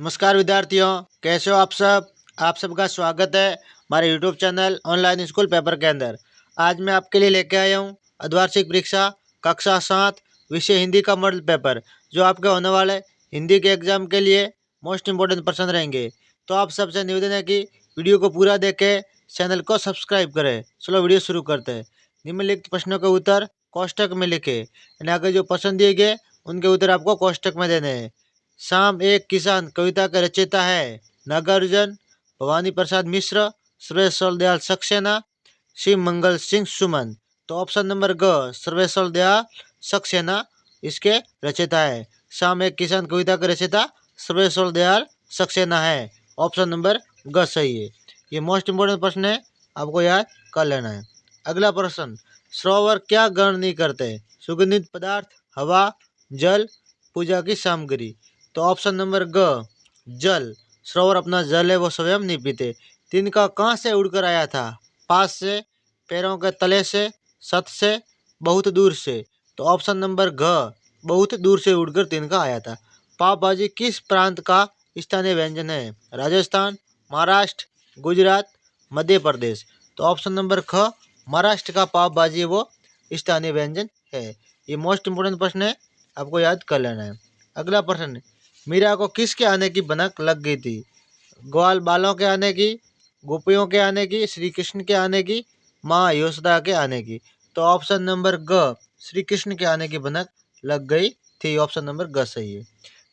नमस्कार विद्यार्थियों, कैसे हो आप सब। आप सबका स्वागत है हमारे YouTube channel online school paper के अंदर। आज मैं आपके लिए लेके आया हूँ अर्धवार्षिक परीक्षा कक्षा 7 विषय हिंदी का मॉडल पेपर, जो आपके होने वाले हिंदी के एग्जाम के लिए मोस्ट इम्पोर्टेंट प्रश्न रहेंगे। तो आप सबसे निवेदन है कि वीडियो को पूरा देखें, चैनल को सब्सक्राइब करें। चलो वीडियो शुरू करते हैं। निम्नलिखित प्रश्नों के उत्तर कोष्टक में लिखे, यानी आगे जो प्रश्न दिए गए उनके उत्तर आपको कोष्टक में देने हैं। शाम एक किसान कविता के रचयिता है नागार्जुन, भवानी प्रसाद मिश्र, सर्वेश्वर दयाल सक्सेना, शिव मंगल सिंह सुमन। तो ऑप्शन नंबर ग, सर्वेश्वर दयाल सक्सेना इसके रचयिता है। शाम एक किसान कविता के रचयिता सर्वेश्वर दयाल सक्सेना है। ऑप्शन नंबर ग सही है। ये मोस्ट इम्पोर्टेंट प्रश्न है, आपको याद कर लेना है। अगला प्रश्न, सरोवर क्या ग्रहण नहीं करते? सुगंधित पदार्थ, हवा, जल, पूजा की सामग्री। तो ऑप्शन नंबर ग, जल। सरोवर अपना जल है वो स्वयं नहीं पीते। तिनका कहाँ से उड़कर आया था? पास से, पैरों के तले से, सत से, बहुत दूर से। तो ऑप्शन नंबर घ, बहुत दूर से उड़कर तिनका आया था। पाव भाजी किस प्रांत का स्थानीय व्यंजन है? राजस्थान, महाराष्ट्र, गुजरात, मध्य प्रदेश। तो ऑप्शन नंबर ख, महाराष्ट्र का पाव भाजी वो स्थानीय व्यंजन है। ये मोस्ट इम्पोर्टेंट प्रश्न है, आपको याद कर लेना है। अगला प्रश्न, मीरा को किसके आने की भनक लग गई थी? ग्वाल बालों के आने की, गोपियों के आने की, श्री कृष्ण के आने की, माँ यशोदा के आने की। तो ऑप्शन नंबर ग, श्री कृष्ण के आने की भनक लग गई थी। ऑप्शन नंबर ग सही है।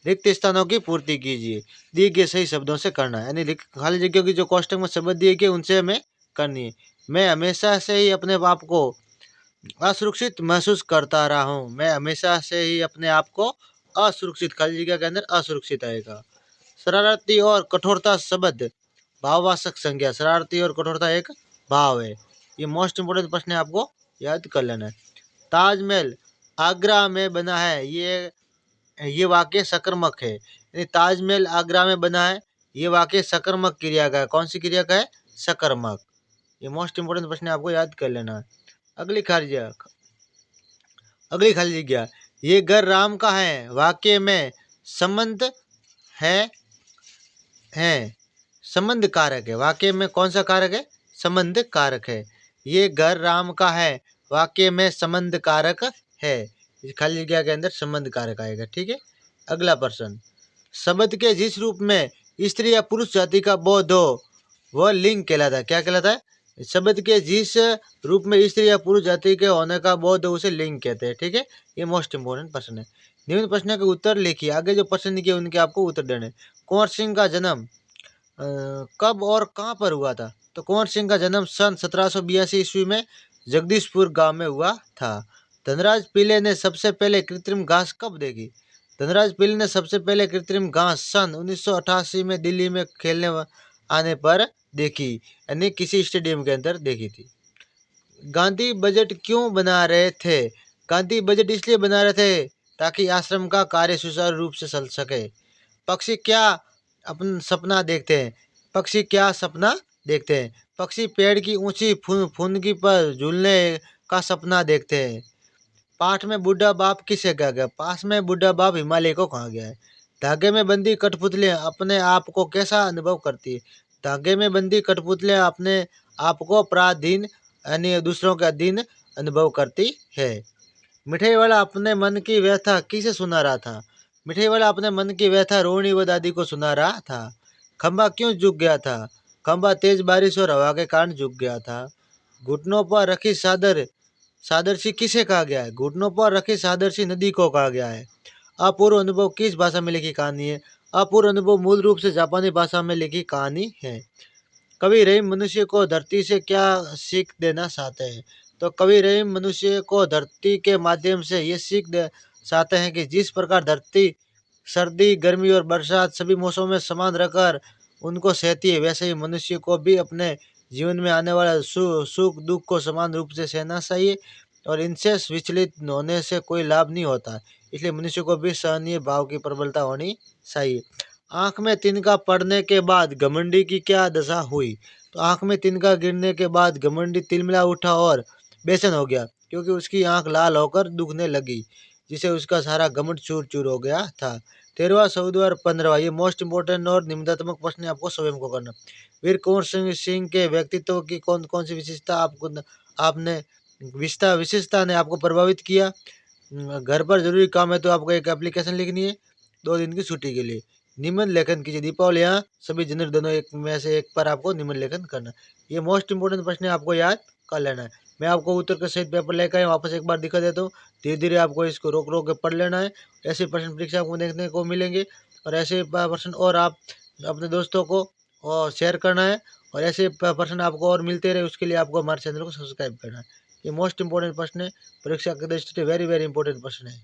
रिक्त स्थानों की पूर्ति कीजिए, दिए गए सही शब्दों से करना है, यानी खाली जगह की जो कोष्टक में शब्द दिए गए उनसे हमें करनी है। मैं हमेशा से ही अपने आप को असुरक्षित महसूस करता रहा हूँ। मैं हमेशा से ही अपने आप को असुरक्षित, खाली जगह के अंदर असुरक्षित आएगा। शरारती और कठोरता शब्द भाववाचक संज्ञा। शरारती और कठोरता एक भाव है। ये मोस्ट इम्पोर्टेंट प्रश्न है, आपको याद कर लेना है। ताजमहल आगरा में बना है, ये वाक्य सकर्मक है। यानी ताजमहल आगरा में बना है, ये वाक्य सकर्मक क्रिया का है। कौन सी क्रिया का है? सकर्मक। ये मोस्ट इम्पोर्टेंट प्रश्न है, आपको याद कर लेना है। अगली खाली जगह, ये घर राम का है, वाक्य में संबंध है संबंध कारक है। वाक्य में कौन सा कारक है? संबंध कारक है। ये घर राम का है, वाक्य में संबंध कारक है। इस खाली जगह के अंदर संबंध कारक आएगा। ठीक है। अगला प्रश्न, शब्द के जिस रूप में स्त्री या पुरुष जाति का बोध हो वह लिंग कहलाता है। क्या कहलाता है? शब्द के जिस रूप में स्त्री या पुरुष जाति के होने का बोध हो उसे लिंग कहते हैं। ठीक है। ये मोस्ट इम्पोर्टेंट प्रश्न है। निम्न प्रश्न के उत्तर लिखिए, आगे जो प्रश्न लिखे उनके आपको उत्तर देने। कुंवर सिंह का जन्म कब और कहाँ पर हुआ था? तो कुंवर सिंह का जन्म सन 1782 ईस्वी में जगदीशपुर गांव में हुआ था। धनराज पिल्ले ने सबसे पहले कृत्रिम घास कब देखी? धनराज पिल्ले ने सबसे पहले कृत्रिम घास सन 1988 में दिल्ली में खेलने आने पर देखी, यानी किसी स्टेडियम के अंदर देखी थी। गांधी बजट क्यों बना रहे थे? गांधी बजट इसलिए बना रहे थे ताकि आश्रम का कार्य सुचारू रूप से चल सके। पक्षी क्या अपन सपना देखते हैं? पक्षी क्या सपना देखते हैं? पक्षी पेड़ की ऊंची फुनगी पर झूलने का सपना देखते हैं। पाठ में बूढ़ा बाप किसे कहा गया? पास में बूढ़ा बाप हिमालय को कहा गया है। धागे में बंदी कठपुतलियां अपने आप को कैसा अनुभव करती है? धागे में बंदी कठपुतलियां अपने आप को पराधीन, यानी दूसरों के अधीन अनुभव करती है। मिठाई वाला अपने मन की व्यथा किसे सुना रहा था? मिठाई वाला अपने मन की व्यथा रोहिणी व दादी को सुना रहा था। खंबा क्यों झुक गया था? खंबा तेज बारिश और हवा के कारण झुक गया था। घुटनों पर रखी सादरसी किसे कहा गया है? घुटनों पर रखी सादरसी नदी को कहा गया है। अपूर्व अनुभव किस भाषा में लिखी कहानी है? अपूर्व अनुभव मूल रूप से जापानी भाषा में लिखी कहानी है। कवि रहीम मनुष्य को धरती से क्या सीख देना चाहते हैं? तो कवि रहीम मनुष्य को धरती के माध्यम से ये सीख दे चाहते हैं कि जिस प्रकार धरती सर्दी, गर्मी और बरसात सभी मौसमों में समान रहकर उनको सहती है, वैसे ही मनुष्य को भी अपने जीवन में आने वाला सुख दुख को समान रूप से सहना चाहिए और इनसे विचलित होने से कोई लाभ नहीं होता। इसलिए मनुष्य को भी सहनीय भाव की प्रबलता होनी चाहिए। आंख में तिनका पड़ने के बाद घमंडी की क्या दशा हुई? तो आंख में तिनका गिरने के बाद घमंडी तिलमिला उठा और बेचैन हो गया, क्योंकि उसकी आंख लाल होकर दुखने लगी, जिसे उसका सारा घमंड चूर चूर हो गया था। 13वां, 14वां और 15वां ये मोस्ट इंपोर्टेंट और निबंधात्मक प्रश्न आपको स्वयं को करना। वीर कुंवर सिंह के व्यक्तित्व की कौन कौन सी विशेषता आपने विशेषता ने आपको प्रभावित किया। घर पर जरूरी काम है तो आपको एक एप्लीकेशन लिखनी है 2 दिन की छुट्टी के लिए। निबंध लेखन कीजिए दीपावली यहाँ सभी जनवरी दोनों एक में से एक पर आपको निबंध लेखन करना। ये मोस्ट इंपोर्टेंट प्रश्न है, आपको याद कर लेना है। मैं आपको उत्तर के सहित पेपर लेकर आया वापस एक बार दिखा देता हूँ। धीरे धीरे आपको इसको रोक रोक के पढ़ लेना है। ऐसे प्रश्न परीक्षा को देखने को मिलेंगे और ऐसे प्रश्न और आप अपने दोस्तों को और शेयर करना है और ऐसे प्रश्न आपको और मिलते रहे उसके लिए आपको हमारे चैनल को सब्सक्राइब करना है। ये मोस्ट इंपोर्टेंट प्रश्न है, परीक्षा के दृष्टि से वेरी वेरी इंपोर्टेंट प्रश्न है।